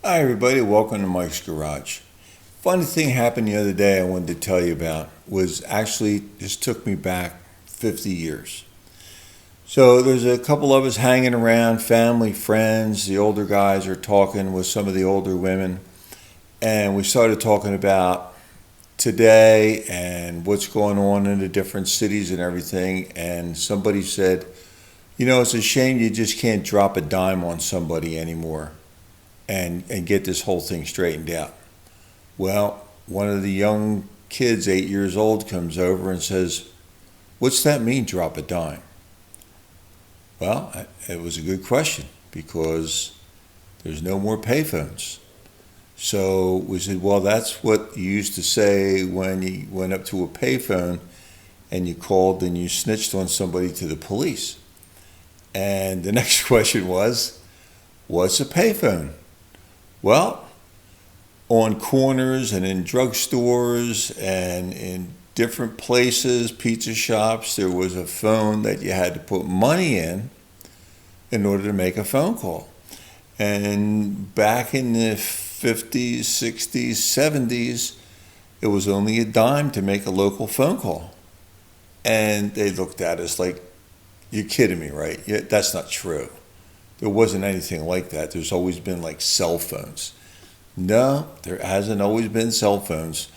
Hi everybody, welcome to Mike's Garage. Funny thing happened the other day I wanted to tell you about was actually, this took me back 50 years. So there's a couple of us hanging around, family, friends, the older guys are talking with some of the older women, and we started talking about today and what's going on in the different cities and everything, and somebody said, it's a shame you just can't drop a dime on somebody anymore and get this whole thing straightened out. Well, one of the young kids, 8 years old, comes over and says, "What's that mean, drop a dime?" Well, it was a good question because there's no more payphones. So we said, well, that's what you used to say when you went up to a payphone and you called and you snitched on somebody to the police. And the next question was, what's a payphone? Well, on corners and in drugstores and in different places, pizza shops, there was a phone that you had to put money in order to make a phone call. And back in the 50s, 60s, 70s, it was only a dime to make a local phone call. And they looked at us like, you're kidding me, right? Yeah, that's not true. There wasn't anything like that. There's always been like cell phones. No, there hasn't always been cell phones.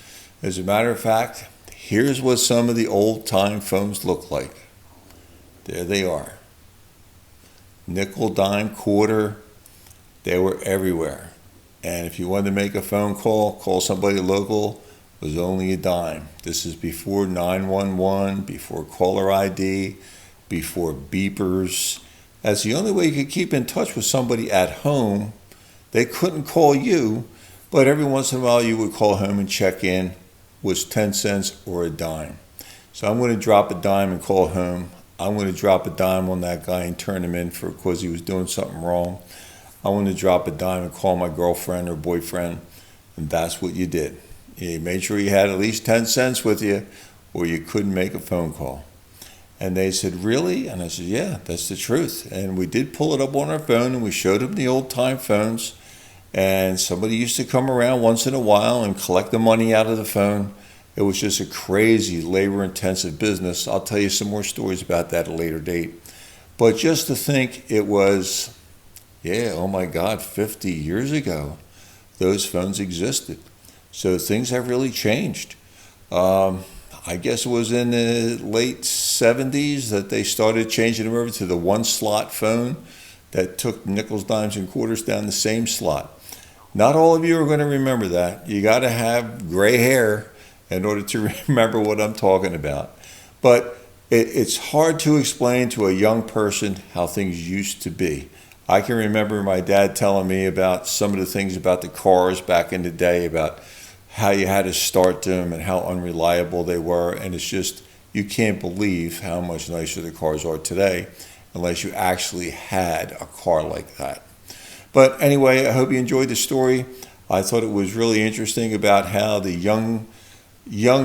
As a matter of fact, here's what some of the old time phones look like. There they are. Nickel, dime, quarter, they were everywhere. And if you wanted to make a phone call somebody local, it was only a dime. This is before 911, before caller ID, before beepers. That's the only way you could keep in touch with somebody at home. They couldn't call you, but every once in a while you would call home and check in. Was 10 cents or a dime. So I'm going to drop a dime and call home. I'm going to drop a dime on that guy and turn him in because he was doing something wrong. I want to drop a dime and call my girlfriend or boyfriend, and that's what you did. You made sure you had at least 10 cents with you or you couldn't make a phone call. And they said, really? And I said, yeah, that's the truth. And we did pull it up on our phone and we showed them the old time phones. And somebody used to come around once in a while and collect the money out of the phone. It was just a crazy labor intensive business. I'll tell you some more stories about that at a later date. But just to think it was, oh my God, 50 years ago, those phones existed. So things have really changed. I guess it was in the late 70s that they started changing them over to the one slot phone that took nickels, dimes, and quarters down the same slot. Not all of you are going to remember that. You got to have gray hair in order to remember what I'm talking about. But it's hard to explain to a young person how things used to be. I can remember my dad telling me about some of the things about the cars back in the day, about how you had to start them and how unreliable they were. And it's just, you can't believe how much nicer the cars are today unless you actually had a car like that. But anyway, I hope you enjoyed the story. I thought it was really interesting about how the young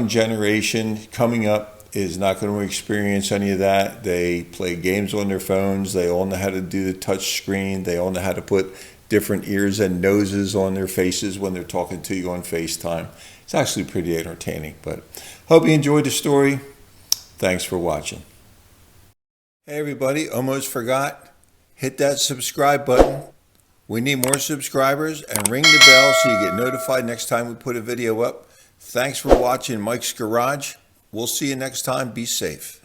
generation coming up is not going to experience any of that. They play games on their phones. They all know how to do the touch screen. They all know how to put different ears and noses on their faces when they're talking to you on FaceTime. It's actually pretty entertaining, but hope you enjoyed the story. Thanks for watching. Hey everybody, almost forgot. Hit that subscribe button. We need more subscribers, and ring the bell so you get notified next time we put a video up. Thanks for watching Mike's Garage. We'll see you next time. Be safe.